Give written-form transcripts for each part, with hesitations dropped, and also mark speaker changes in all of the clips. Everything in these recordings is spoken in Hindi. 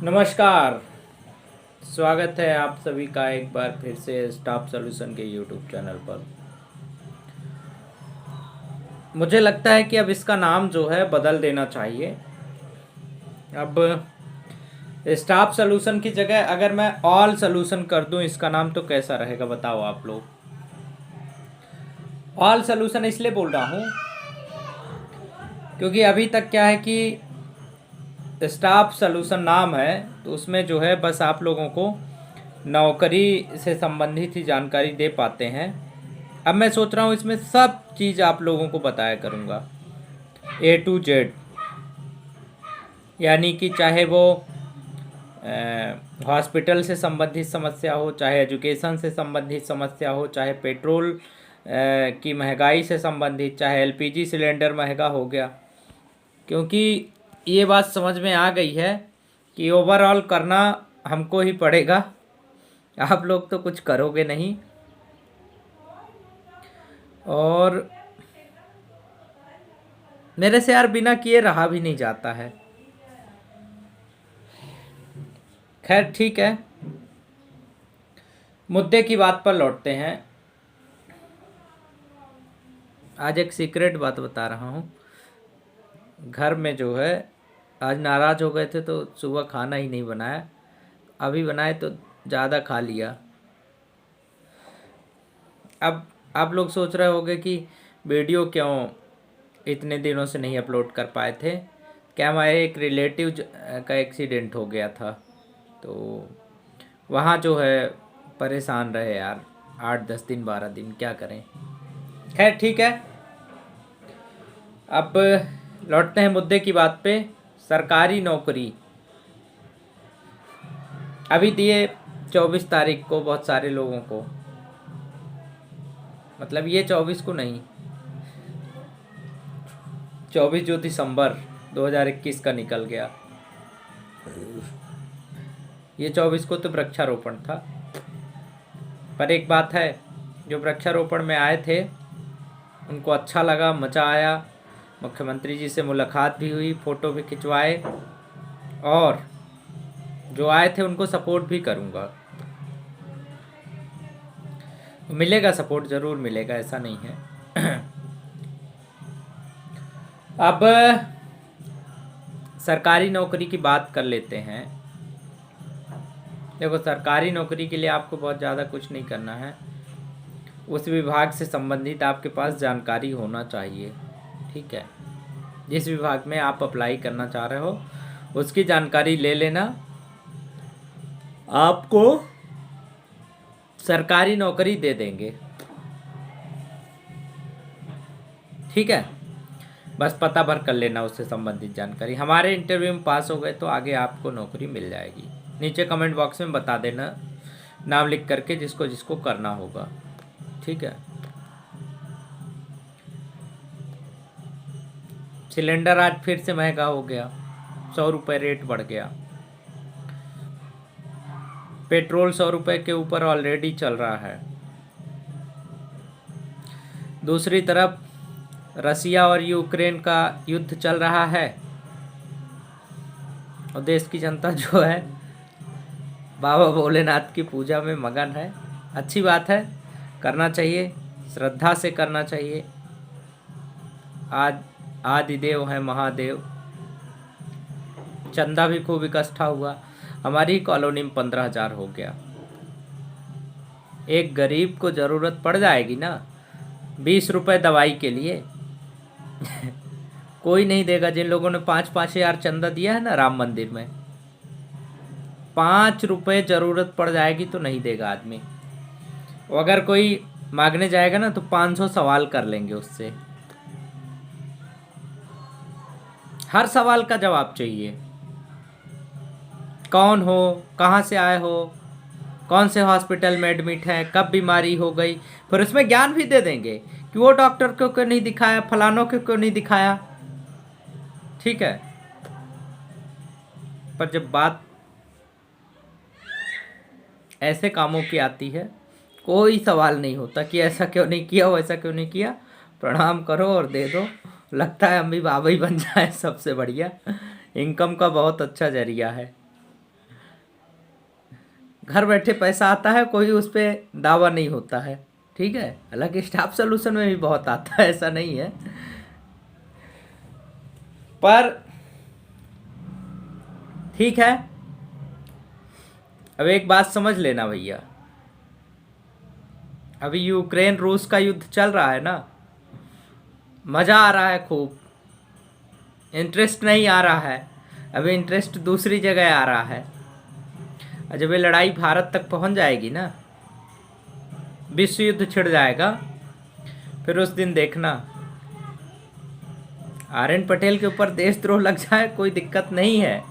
Speaker 1: नमस्कार। स्वागत है आप सभी का एक बार फिर से स्टाफ सॉल्यूशन के यूट्यूब चैनल पर। मुझे लगता है कि अब इसका नाम जो है बदल देना चाहिए। अब स्टाफ सॉल्यूशन की जगह अगर मैं ऑल सॉल्यूशन कर दूं इसका नाम, तो कैसा रहेगा बताओ आप लोग। ऑल सॉल्यूशन इसलिए बोल रहा हूं क्योंकि अभी तक क्या है कि स्टाफ सॉल्यूशन नाम है, तो उसमें जो है बस आप लोगों को नौकरी से संबंधित ही जानकारी दे पाते हैं। अब मैं सोच रहा हूँ इसमें सब चीज़ आप लोगों को बताया करूँगा, A to Z। यानी कि चाहे वो हॉस्पिटल से संबंधित समस्या हो, चाहे एजुकेशन से संबंधित समस्या हो, चाहे पेट्रोल की महंगाई से संबंधित, चाहे LPG सिलेंडर महंगा हो गया। क्योंकि ये बात समझ में आ गई है कि ओवरऑल करना हमको ही पड़ेगा, आप लोग तो कुछ करोगे नहीं। और मेरे से यार बिना किए रहा भी नहीं जाता है। खैर ठीक है, मुद्दे की बात पर लौटते हैं। आज एक सीक्रेट बात बता रहा हूँ। घर में जो है आज नाराज़ हो गए थे तो सुबह खाना ही नहीं बनाया, अभी बनाए तो ज़्यादा खा लिया। अब आप लोग सोच रहे होंगे कि वीडियो क्यों इतने दिनों से नहीं अपलोड कर पाए थे। क्या हमारे एक रिलेटिव का एक्सीडेंट हो गया था, तो वहाँ जो है परेशान रहे यार, 8-10 दिन 12 दिन, क्या करें। खैर ठीक है, अब लौटते हैं मुद्दे की बात पे। सरकारी नौकरी अभी दिए 24 तारीख को बहुत सारे लोगों को, मतलब ये 24 को नहीं, 24 जो दिसंबर 2021 का निकल गया, ये 24 को तो वृक्षारोपण था। पर एक बात है, जो वृक्षारोपण में आए थे उनको अच्छा लगा, मज़ा आया। मुख्यमंत्री जी से मुलाकात भी हुई, फ़ोटो भी खिंचवाए, और जो आए थे उनको सपोर्ट भी करूँगा। मिलेगा सपोर्ट, ज़रूर मिलेगा, ऐसा नहीं है। अब सरकारी नौकरी की बात कर लेते हैं। देखो, सरकारी नौकरी के लिए आपको बहुत ज़्यादा कुछ नहीं करना है, उस विभाग से संबंधित आपके पास जानकारी होना चाहिए। ठीक है, जिस विभाग में आप अप्लाई करना चाह रहे हो उसकी जानकारी ले लेना, आपको सरकारी नौकरी दे देंगे। ठीक है, बस पता भर कर लेना उससे संबंधित जानकारी। हमारे इंटरव्यू में पास हो गए तो आगे आपको नौकरी मिल जाएगी। नीचे कमेंट बॉक्स में बता देना नाम लिख करके जिसको जिसको करना होगा। ठीक है, सिलेंडर आज फिर से महंगा हो गया, 100 रुपये रेट बढ़ गया। पेट्रोल 100 रुपये के ऊपर ऑलरेडी चल रहा है। दूसरी तरफ रसिया और यूक्रेन का युद्ध चल रहा है, और देश की जनता जो है बाबा भोलेनाथ की पूजा में मगन है। अच्छी बात है, करना चाहिए, श्रद्धा से करना चाहिए। आज आदिदेव है महादेव। चंदा भी खूब इकट्ठा हुआ, हमारी कॉलोनी में 15,000 हो गया। एक गरीब को ज़रूरत पड़ जाएगी ना 20 रुपये दवाई के लिए। कोई नहीं देगा। जिन लोगों ने 5-5 हज़ार चंदा दिया है ना राम मंदिर में, 5 रुपये ज़रूरत पड़ जाएगी तो नहीं देगा आदमी। अगर कोई मांगने जाएगा ना तो 500 सवाल कर लेंगे उससे, हर सवाल का जवाब चाहिए। कौन हो, कहाँ से आए हो, कौन से हॉस्पिटल में एडमिट है, कब बीमारी हो गई। फिर उसमें ज्ञान भी दे देंगे कि वो डॉक्टर को क्यों नहीं दिखाया, फलानों को क्यों नहीं दिखाया। ठीक है, पर जब बात ऐसे कामों की आती है कोई सवाल नहीं होता कि ऐसा क्यों नहीं किया, वैसा क्यों नहीं किया। प्रणाम करो और दे दो। लगता है हम भी बाबा ही बन जाए, सबसे बढ़िया। इनकम का बहुत अच्छा जरिया है। घर बैठे पैसा आता है, कोई उस पर दावा नहीं होता है। ठीक है, हालांकि स्टाफ सॉल्यूशन में भी बहुत आता है, ऐसा नहीं है, पर ठीक है। अब एक बात समझ लेना भैया, अभी यूक्रेन रूस का युद्ध चल रहा है ना, मज़ा आ रहा है खूब, इंटरेस्ट नहीं आ रहा है, अभी इंटरेस्ट दूसरी जगह आ रहा है। और जब ये लड़ाई भारत तक पहुंच जाएगी ना, विश्व युद्ध छिड़ जाएगा, फिर उस दिन देखना, आर.एन. पटेल के ऊपर देशद्रोह लग जाए कोई दिक्कत नहीं है।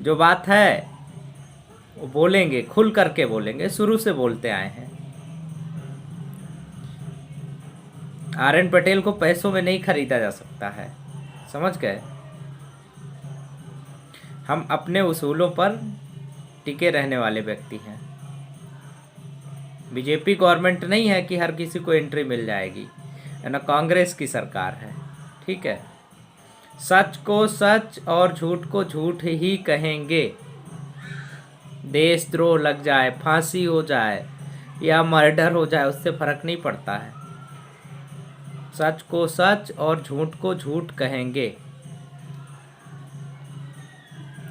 Speaker 1: जो बात है वो बोलेंगे, खुल करके बोलेंगे, शुरू से बोलते आए हैं। आर.एन. पटेल को पैसों में नहीं खरीदा जा सकता है, समझ गए। हम अपने उसूलों पर टिके रहने वाले व्यक्ति हैं। बीजेपी गवर्नमेंट नहीं है कि हर किसी को एंट्री मिल जाएगी, है ना, कांग्रेस की सरकार है। ठीक है, सच को सच और झूठ को झूठ ही कहेंगे। देशद्रोह लग जाए, फांसी हो जाए या मर्डर हो जाए, उससे फर्क नहीं पड़ता है। सच को सच और झूठ को झूठ कहेंगे।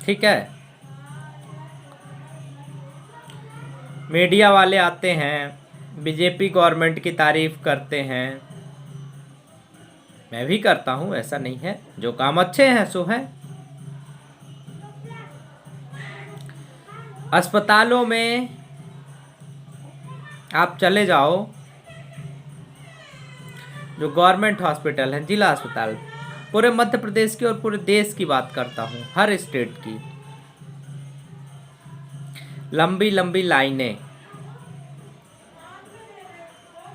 Speaker 1: ठीक है, मीडिया वाले आते हैं, बीजेपी गवर्नमेंट की तारीफ करते हैं, मैं भी करता हूं, ऐसा नहीं है, जो काम अच्छे हैं सो है। अस्पतालों में आप चले जाओ, जो गवर्नमेंट हॉस्पिटल हैं, जिला अस्पताल, पूरे मध्य प्रदेश की और पूरे देश की बात करता हूं, हर स्टेट की, लंबी लंबी लाइनें,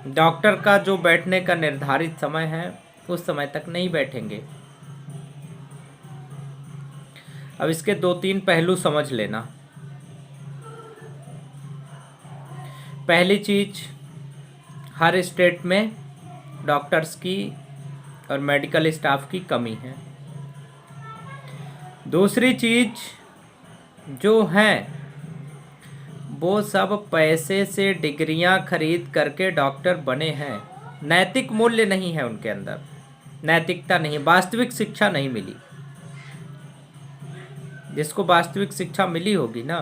Speaker 1: डॉक्टर का जो बैठने का निर्धारित समय है उस समय तक नहीं बैठेंगे। अब इसके 2-3 पहलू समझ लेना। पहली चीज, हर स्टेट में डॉक्टर्स की और मेडिकल स्टाफ की कमी है। दूसरी चीज जो है वो सब पैसे से डिग्रियां खरीद करके डॉक्टर बने हैं, नैतिक मूल्य नहीं है उनके अंदर, नैतिकता नहीं, वास्तविक शिक्षा नहीं मिली। जिसको वास्तविक शिक्षा मिली होगी ना,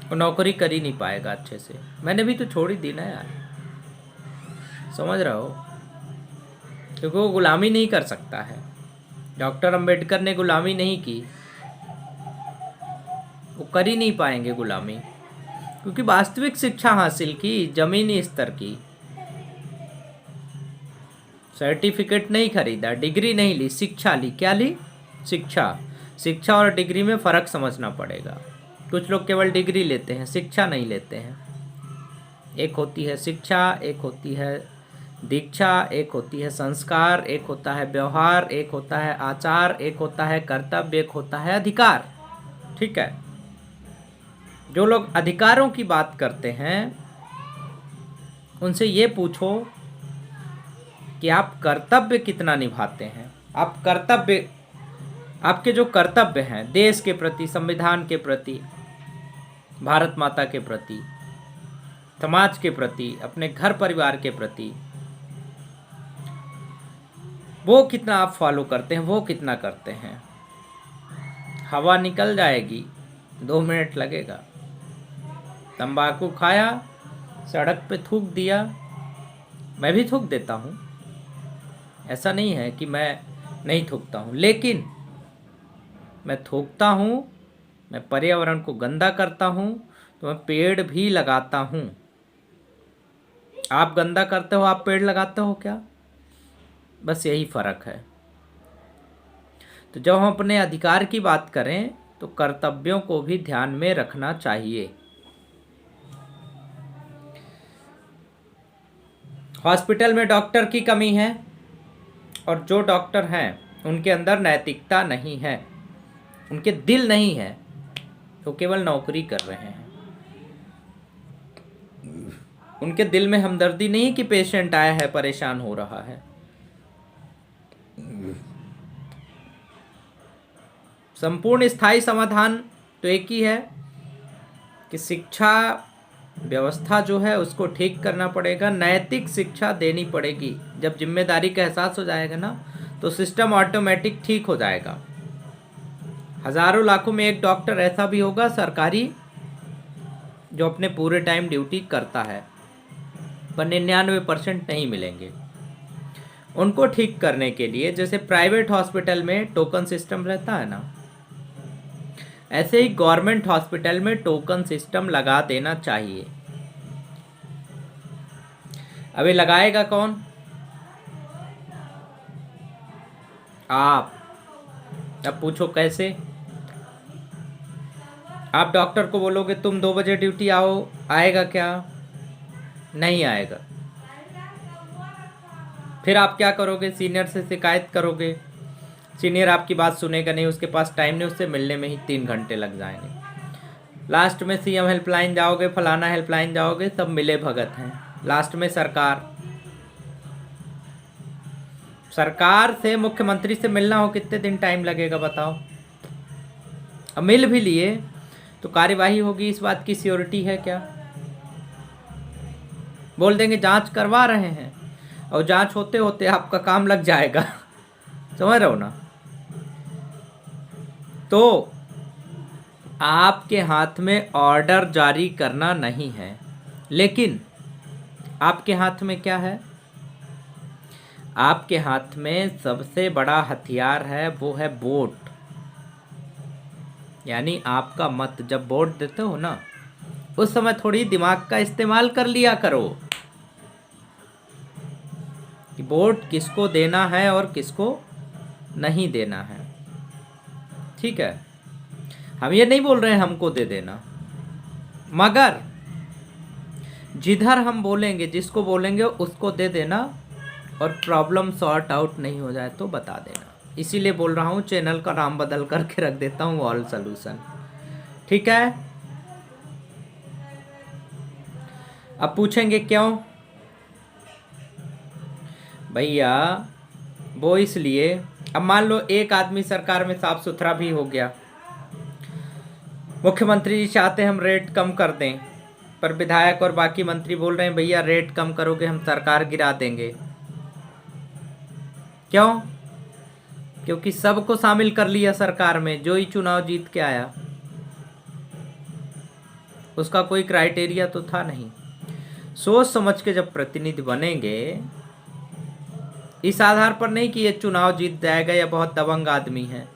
Speaker 1: वो नौकरी कर ही नहीं पाएगा अच्छे से। मैंने भी तो छोड़ ही दी ना यार, समझ रहे हो, क्योंकि वो गुलामी नहीं कर सकता है। डॉक्टर अंबेडकर ने गुलामी नहीं की, वो कर ही नहीं पाएंगे गुलामी, क्योंकि वास्तविक शिक्षा हासिल की, जमीनी स्तर की, सर्टिफिकेट नहीं खरीदा, डिग्री नहीं ली, शिक्षा ली। क्या ली? शिक्षा। शिक्षा और डिग्री में फ़र्क समझना पड़ेगा। कुछ लोग केवल डिग्री लेते हैं, शिक्षा नहीं लेते हैं। एक होती है शिक्षा, एक होती है दीक्षा, एक होती है संस्कार, एक होता है व्यवहार, एक होता है आचार, एक होता है कर्तव्य, एक होता है अधिकार। ठीक है, जो लोग अधिकारों की बात करते हैं उनसे ये पूछो कि आप कर्तव्य कितना निभाते हैं। आप कर्तव्य, आपके जो कर्तव्य हैं देश के प्रति, संविधान के प्रति, भारत माता के प्रति, समाज के प्रति, अपने घर परिवार के प्रति, वो कितना आप फॉलो करते हैं, वो कितना करते हैं। हवा निकल जाएगी, 2 मिनट लगेगा। तंबाकू खाया, सड़क पे थूक दिया, मैं भी थूक देता हूँ, ऐसा नहीं है कि मैं नहीं थूकता हूँ, लेकिन मैं थूकता हूँ, मैं पर्यावरण को गंदा करता हूँ तो मैं पेड़ भी लगाता हूँ। आप गंदा करते हो, आप पेड़ लगाते हो क्या? बस यही फ़र्क है। तो जब हम अपने अधिकार की बात करें तो कर्तव्यों को भी ध्यान में रखना चाहिए। हॉस्पिटल में डॉक्टर की कमी है और जो डॉक्टर हैं उनके अंदर नैतिकता नहीं है, उनके दिल नहीं है, वो केवल नौकरी कर रहे हैं। उनके दिल में हमदर्दी नहीं कि पेशेंट आया है, परेशान हो रहा है। संपूर्ण स्थायी समाधान तो एक ही है कि शिक्षा व्यवस्था जो है उसको ठीक करना पड़ेगा, नैतिक शिक्षा देनी पड़ेगी। जब जिम्मेदारी का एहसास हो जाएगा ना तो सिस्टम ऑटोमेटिक ठीक हो जाएगा। हजारों लाखों में एक डॉक्टर ऐसा भी होगा सरकारी जो अपने पूरे टाइम ड्यूटी करता है, पर 99% नहीं मिलेंगे। उनको ठीक करने के लिए जैसे प्राइवेट हॉस्पिटल में टोकन सिस्टम रहता है ना, ऐसे ही गवर्नमेंट हॉस्पिटल में टोकन सिस्टम लगा देना चाहिए। अभी लगाएगा कौन? आप। अब पूछो कैसे? आप डॉक्टर को बोलोगे तुम 2 बजे ड्यूटी आओ, आएगा क्या? नहीं आएगा। फिर आप क्या करोगे? सीनियर से शिकायत करोगे। सीनियर आपकी बात सुनेगा नहीं, उसके पास टाइम नहीं, उससे मिलने में ही 3 घंटे लग जाएंगे। लास्ट में सीएम हेल्पलाइन जाओगे, फलाना हेल्पलाइन जाओगे, सब मिले भगत हैं। लास्ट में सरकार से मुख्यमंत्री से मिलना हो कितने दिन टाइम लगेगा बताओ? अब मिल भी लिए तो कार्यवाही होगी, इस बात की श्योरिटी है क्या? बोल देंगे जांच करवा रहे हैं, और जांच होते होते आपका काम लग जाएगा। समझ रहे हो ना? तो आपके हाथ में ऑर्डर जारी करना नहीं है, लेकिन आपके हाथ में क्या है? आपके हाथ में सबसे बड़ा हथियार है, वो है वोट। यानी आपका मत। जब वोट देते हो ना उस समय थोड़ी दिमाग का इस्तेमाल कर लिया करो कि वोट किसको देना है और किसको नहीं देना है। ठीक है, हम ये नहीं बोल रहे हैं हमको दे देना, मगर जिधर हम बोलेंगे, जिसको बोलेंगे उसको दे देना, और प्रॉब्लम सॉर्ट आउट नहीं हो जाए तो बता देना। इसीलिए बोल रहा हूँ चैनल का नाम बदल करके रख देता हूँ ऑल सॉल्यूशन। ठीक है? अब पूछेंगे क्यों? भैया वो इसलिए, अब मान लो एक आदमी सरकार में साफ सुथरा भी हो गया, मुख्यमंत्री जी चाहते हैं हम रेट कम कर दें, पर विधायक और बाकी मंत्री बोल रहे हैं भैया रेट कम करोगे हम सरकार गिरा देंगे। क्यों? क्योंकि सबको शामिल कर लिया सरकार में। जो ही चुनाव जीत के आया उसका कोई क्राइटेरिया तो था नहीं। सोच समझ के जब प्रतिनिधि बनेंगे, इस आधार पर नहीं कि ये चुनाव जीत जाएगा या बहुत दबंग आदमी है,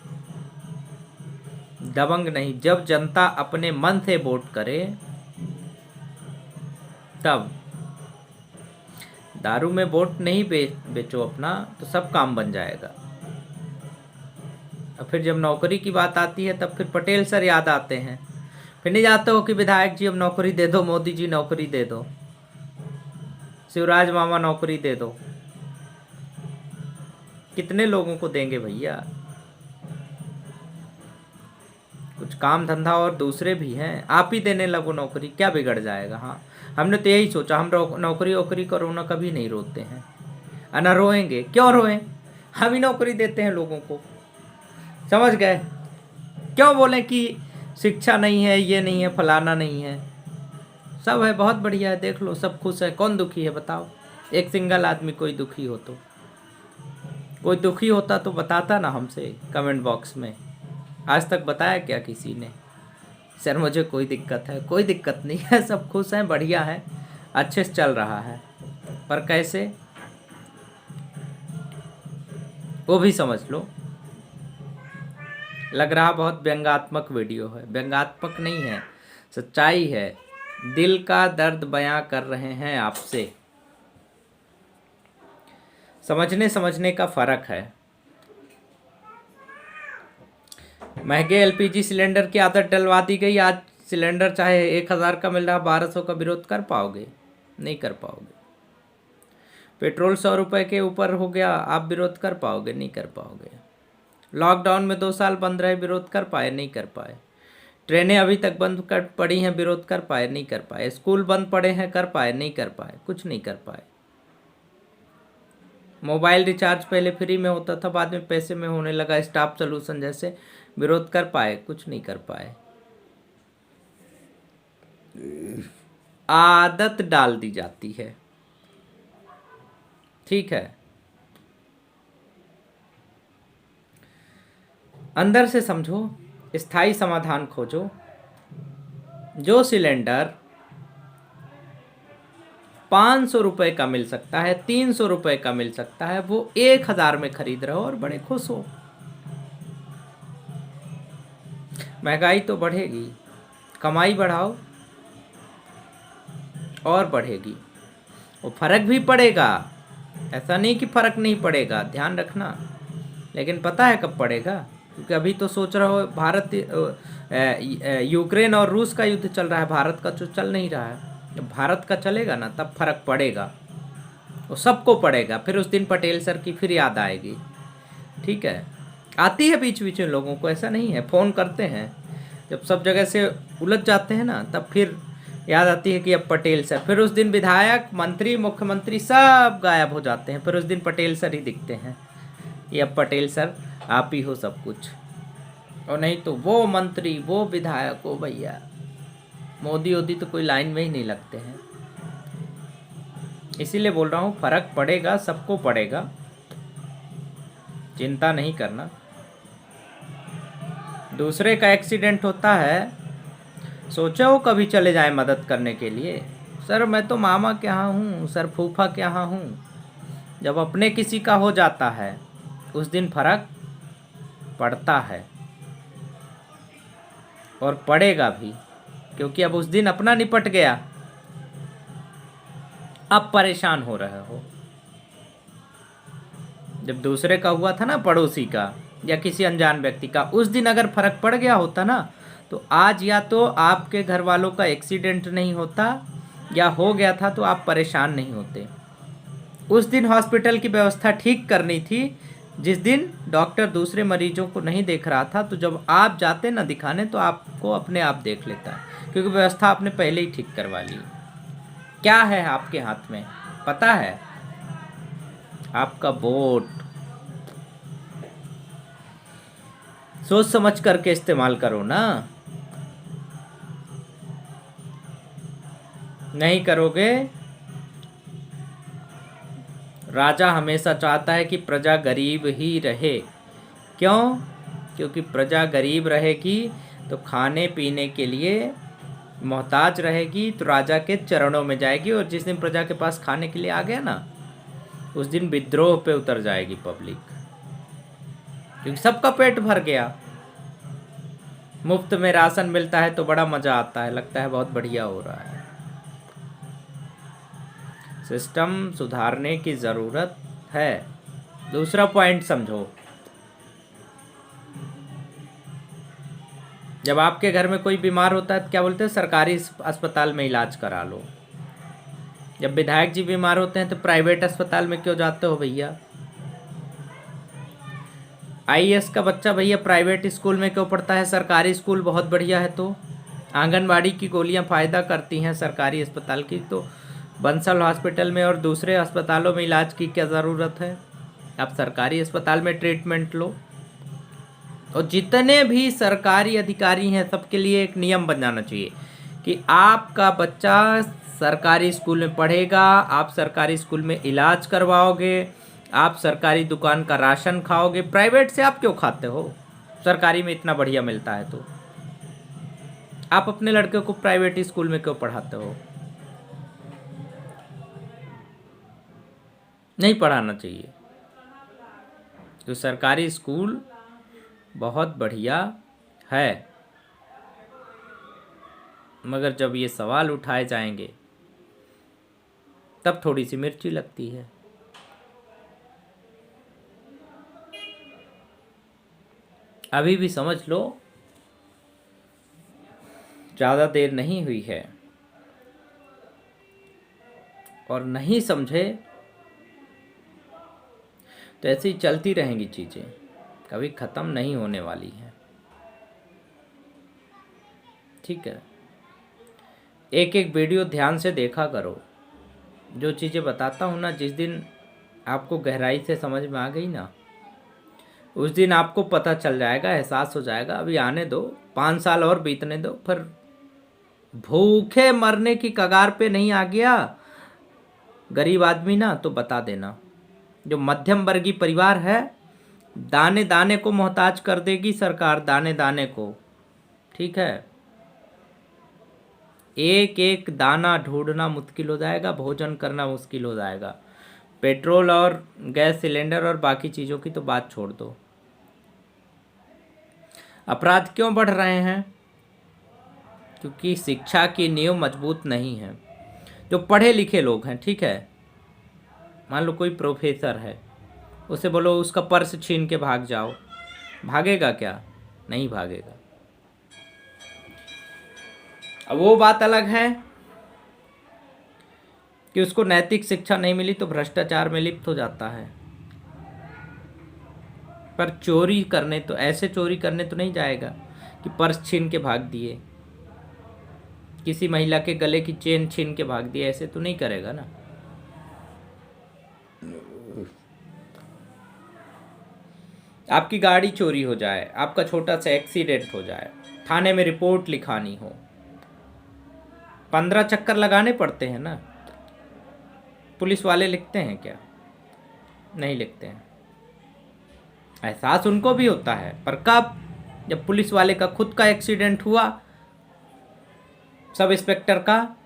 Speaker 1: दबंग नहीं, जब जनता अपने मन से वोट करे तब। दारू में वोट नहीं बेचो अपना तो सब काम बन जाएगा। और फिर जब नौकरी की बात आती है तब फिर पटेल सर याद आते हैं। फिर नहीं जाते हो कि विधायक जी अब नौकरी दे दो, मोदी जी नौकरी दे दो, शिवराज मामा नौकरी दे दो। कितने लोगों को देंगे भैया? कुछ काम धंधा और दूसरे भी हैं, आप ही देने लगो नौकरी, क्या बिगड़ जाएगा? हाँ, हमने तो यही सोचा, हम नौकरी वोकरी करो ना, कभी नहीं रोते हैं। ना रोएंगे, क्यों रोएं? हम ही नौकरी देते हैं लोगों को। समझ गए? क्यों बोलें कि शिक्षा नहीं है, ये नहीं है, फलाना नहीं है? सब है, बहुत बढ़िया है, देख लो सब खुश है। कौन दुखी है बताओ? एक सिंगल आदमी कोई दुखी हो तो, कोई दुखी होता तो बताता ना हमसे कमेंट बॉक्स में। आज तक बताया क्या किसी ने? सर मुझे कोई दिक्कत है, कोई दिक्कत नहीं है, सब खुश हैं, बढ़िया है, अच्छे से चल रहा है। पर कैसे, वो भी समझ लो। लग रहा बहुत व्यंग्यात्मक वीडियो है, व्यंग्यात्मक नहीं है, सच्चाई है, दिल का दर्द बयां कर रहे हैं आपसे। समझने का फर्क है। महंगे एलपीजी सिलेंडर की आदत डलवा दी गई, आज सिलेंडर चाहे 1000 का मिल रहा 1200 का विरोध कर पाओगे? नहीं कर पाओगे। पेट्रोल 100 रुपये के ऊपर हो गया, आप विरोध कर पाओगे? नहीं कर पाओगे। लॉकडाउन में 2 साल बंद रहे, विरोध कर पाए? नहीं कर पाए। ट्रेनें अभी तक बंद कर पड़ी हैं, विरोध कर पाए? नहीं कर पाए। स्कूल बंद पड़े हैं, कर पाए? नहीं कर पाए, कुछ नहीं कर पाए। मोबाइल रिचार्ज पहले फ्री में होता था, बाद में पैसे में होने लगा। स्टाफ सॉल्यूशन जैसे विरोध कर पाए? कुछ नहीं कर पाए। आदत डाल दी जाती है, ठीक है। अंदर से समझो, स्थायी समाधान खोजो। जो सिलेंडर 500 रुपये का मिल सकता है, 300 रुपये का मिल सकता है, वो 1000 में खरीद रहे हो और बड़े खुश हो। महंगाई तो बढ़ेगी, कमाई बढ़ाओ और बढ़ेगी। वो फर्क भी पड़ेगा, ऐसा नहीं कि फर्क नहीं पड़ेगा, ध्यान रखना। लेकिन पता है कब पड़ेगा? क्योंकि अभी तो सोच रहे हो भारत यूक्रेन और रूस का युद्ध चल रहा है, भारत का तो चल नहीं रहा है। जब भारत का चलेगा ना तब फर्क पड़ेगा, वो सबको पड़ेगा। फिर उस दिन पटेल सर की फिर याद आएगी, ठीक है। आती है बीच बीच में लोगों को, ऐसा नहीं है, फ़ोन करते हैं जब सब जगह से उलझ जाते हैं ना, तब फिर याद आती है कि अब पटेल सर। फिर उस दिन विधायक, मंत्री, मुख्यमंत्री सब गायब हो जाते हैं, फिर उस दिन पटेल सर ही दिखते हैं। ये अब पटेल सर आप ही हो सब कुछ, और नहीं तो वो मंत्री, वो विधायक, वो भैया मोदी वोदी तो कोई लाइन में ही नहीं लगते हैं। इसीलिए बोल रहा हूँ फर्क पड़ेगा, सबको पड़ेगा, चिंता नहीं करना। दूसरे का एक्सीडेंट होता है, सोचे वो कभी चले जाए मदद करने के लिए? सर मैं तो मामा के यहाँ हूँ, सर फूफा के यहाँ हूँ। जब अपने किसी का हो जाता है उस दिन फर्क पड़ता है, और पड़ेगा भी, क्योंकि अब उस दिन अपना निपट गया, अब परेशान हो रहे हो। जब दूसरे का हुआ था ना, पड़ोसी का या किसी अनजान व्यक्ति का, उस दिन अगर फर्क पड़ गया होता ना, तो आज या तो आपके घर वालों का एक्सीडेंट नहीं होता, या हो गया था तो आप परेशान नहीं होते। उस दिन हॉस्पिटल की व्यवस्था ठीक करनी थी, जिस दिन डॉक्टर दूसरे मरीजों को नहीं देख रहा था, तो जब आप जाते ना दिखाने तो आपको अपने आप देख लेता, क्योंकि व्यवस्था आपने पहले ही ठीक करवा ली। क्या है आपके हाथ में पता है? आपका वोट। सोच समझ करके इस्तेमाल करो ना, नहीं करोगे। राजा हमेशा चाहता है कि प्रजा गरीब ही रहे। क्यों? क्योंकि प्रजा गरीब रहेगी तो खाने पीने के लिए मोहताज रहेगी, तो राजा के चरणों में जाएगी, और जिस दिन प्रजा के पास खाने के लिए आ गया ना, उस दिन विद्रोह पे उतर जाएगी पब्लिक, क्योंकि सबका पेट भर गया। मुफ्त में राशन मिलता है तो बड़ा मज़ा आता है, लगता है बहुत बढ़िया हो रहा है। सिस्टम सुधारने की ज़रूरत है। दूसरा पॉइंट समझो, जब आपके घर में कोई बीमार होता है तो क्या बोलते हैं? सरकारी अस्पताल में इलाज करा लो। जब विधायक जी बीमार होते हैं तो प्राइवेट अस्पताल में क्यों जाते हो भैया? आईएएस का बच्चा भैया प्राइवेट स्कूल में क्यों पढ़ता है? सरकारी स्कूल बहुत बढ़िया है। तो आंगनबाड़ी की गोलियां फ़ायदा करती हैं सरकारी अस्पताल की, तो बंसल हॉस्पिटल में और दूसरे अस्पतालों में इलाज की क्या ज़रूरत है? आप सरकारी अस्पताल में ट्रीटमेंट लो। और जितने भी सरकारी अधिकारी हैं सबके लिए एक नियम बन जाना चाहिए कि आपका बच्चा सरकारी स्कूल में पढ़ेगा, आप सरकारी स्कूल में इलाज करवाओगे, आप सरकारी दुकान का राशन खाओगे। प्राइवेट से आप क्यों खाते हो? सरकारी में इतना बढ़िया मिलता है तो आप अपने लड़के को प्राइवेट स्कूल में क्यों पढ़ाते हो? नहीं पढ़ाना चाहिए। तो सरकारी स्कूल बहुत बढ़िया है, मगर जब ये सवाल उठाए जाएंगे तब थोड़ी सी मिर्ची लगती है। अभी भी समझ लो, ज़्यादा देर नहीं हुई है, और नहीं समझे तो ऐसी चलती रहेंगी चीज़ें, कभी ख़त्म नहीं होने वाली हैं, ठीक है। एक एक वीडियो ध्यान से देखा करो। जो चीज़ें बताता हूँ ना, जिस दिन आपको गहराई से समझ में आ गई ना, उस दिन आपको पता चल जाएगा, एहसास हो जाएगा। अभी आने दो, 5 साल और बीतने दो, फिर भूखे मरने की कगार पे नहीं आ गया गरीब आदमी ना, तो बता देना। जो मध्यम वर्गीय परिवार है, दाने दाने को मोहताज कर देगी सरकार, दाने दाने को। ठीक है, एक एक दाना ढूंढना मुश्किल हो जाएगा, भोजन करना मुश्किल हो जाएगा। पेट्रोल और गैस सिलेंडर और बाकी चीज़ों की तो बात छोड़ दो। अपराध क्यों बढ़ रहे हैं? क्योंकि शिक्षा की नींव मजबूत नहीं है। जो पढ़े लिखे लोग हैं, ठीक है, मान लो कोई प्रोफेसर है, उसे बोलो उसका पर्स छीन के भाग जाओ, भागेगा क्या? नहीं भागेगा। अब वो बात अलग है कि उसको नैतिक शिक्षा नहीं मिली तो भ्रष्टाचार में लिप्त हो जाता है, पर चोरी करने तो, ऐसे चोरी करने तो नहीं जाएगा कि पर्स छीन के भाग दिए, किसी महिला के गले की चेन छीन के भाग दिए, ऐसे तो नहीं करेगा ना। आपकी गाड़ी चोरी हो जाए, आपका छोटा सा एक्सीडेंट हो जाए, थाने में रिपोर्ट लिखानी हो, 15 चक्कर लगाने पड़ते हैं ना। पुलिस वाले लिखते हैं क्या? नहीं लिखते हैं। एहसास उनको भी होता है, पर कब? जब पुलिस वाले का खुद का एक्सीडेंट हुआ, सब इंस्पेक्टर का,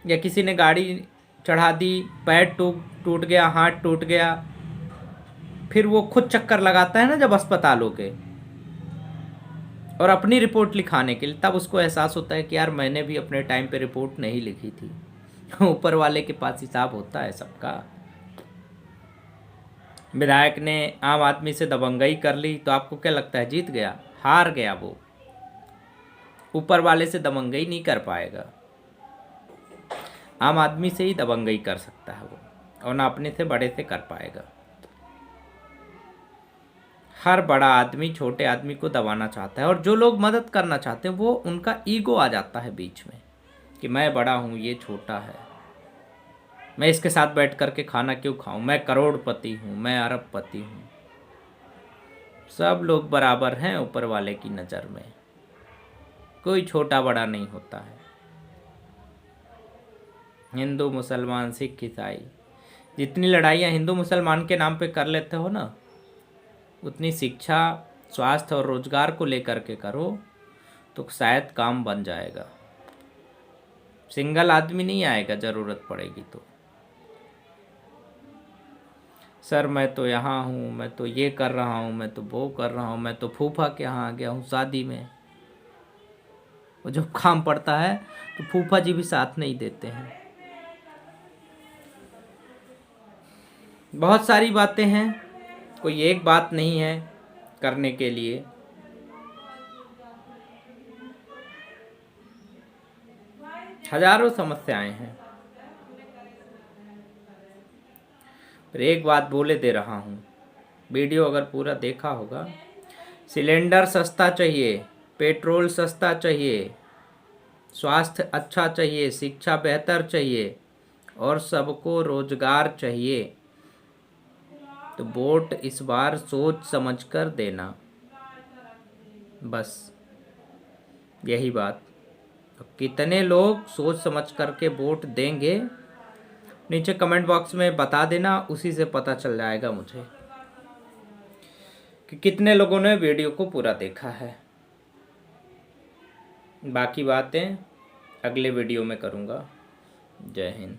Speaker 1: या किसी ने गाड़ी चढ़ा दी, पैर टूट गया, हाथ टूट गया, फिर वो खुद चक्कर लगाता है ना जब अस्पतालों के, और अपनी रिपोर्ट लिखाने के लिए, तब उसको एहसास होता है कि यार मैंने भी अपने टाइम पे रिपोर्ट नहीं लिखी थी। ऊपर वाले के पास हिसाब होता है सबका। विधायक ने आम आदमी से दबंगई कर ली, तो आपको क्या लगता है जीत गया? हार गया वो। ऊपर वाले से दबंगई नहीं कर पाएगा, आम आदमी से ही दबंगई कर सकता है वो, और ना अपने से बड़े से कर पाएगा। हर बड़ा आदमी छोटे आदमी को दबाना चाहता है, और जो लोग मदद करना चाहते हैं वो, उनका ईगो आ जाता है बीच में कि मैं बड़ा हूँ, ये छोटा है, मैं इसके साथ बैठ करके खाना क्यों खाऊं, मैं करोड़पति हूँ, मैं अरबपति हूँ। सब लोग बराबर हैं ऊपर वाले की नज़र में, कोई छोटा बड़ा नहीं होता है। हिंदू मुसलमान सिख ईसाई, जितनी लड़ाइयाँ हिंदू मुसलमान के नाम पे कर लेते हो ना, उतनी शिक्षा, स्वास्थ्य और रोजगार को लेकर के करो तो शायद काम बन जाएगा। सिंगल आदमी नहीं आएगा, ज़रूरत पड़ेगी तो। सर मैं तो यहाँ हूँ, मैं तो ये कर रहा हूँ, मैं तो वो कर रहा हूँ, मैं तो फूफा के यहाँ आ गया हूँ शादी में, और जब काम पड़ता है तो फूफा जी भी साथ नहीं देते हैं। बहुत सारी बातें हैं, कोई एक बात नहीं है करने के लिए। हजारों समस्याएं हैं, पर एक बात बोले दे रहा हूँ, वीडियो अगर पूरा देखा होगा, सिलेंडर सस्ता चाहिए, पेट्रोल सस्ता चाहिए, स्वास्थ्य अच्छा चाहिए, शिक्षा बेहतर चाहिए, और सबको रोजगार चाहिए, तो वोट इस बार सोच समझ कर देना, बस यही बात। तो कितने लोग सोच समझ करके वोट देंगे, नीचे कमेंट बॉक्स में बता देना, उसी से पता चल जाएगा मुझे कि कितने लोगों ने वीडियो को पूरा देखा है। बाकी बातें अगले वीडियो में करूँगा। जय हिंद।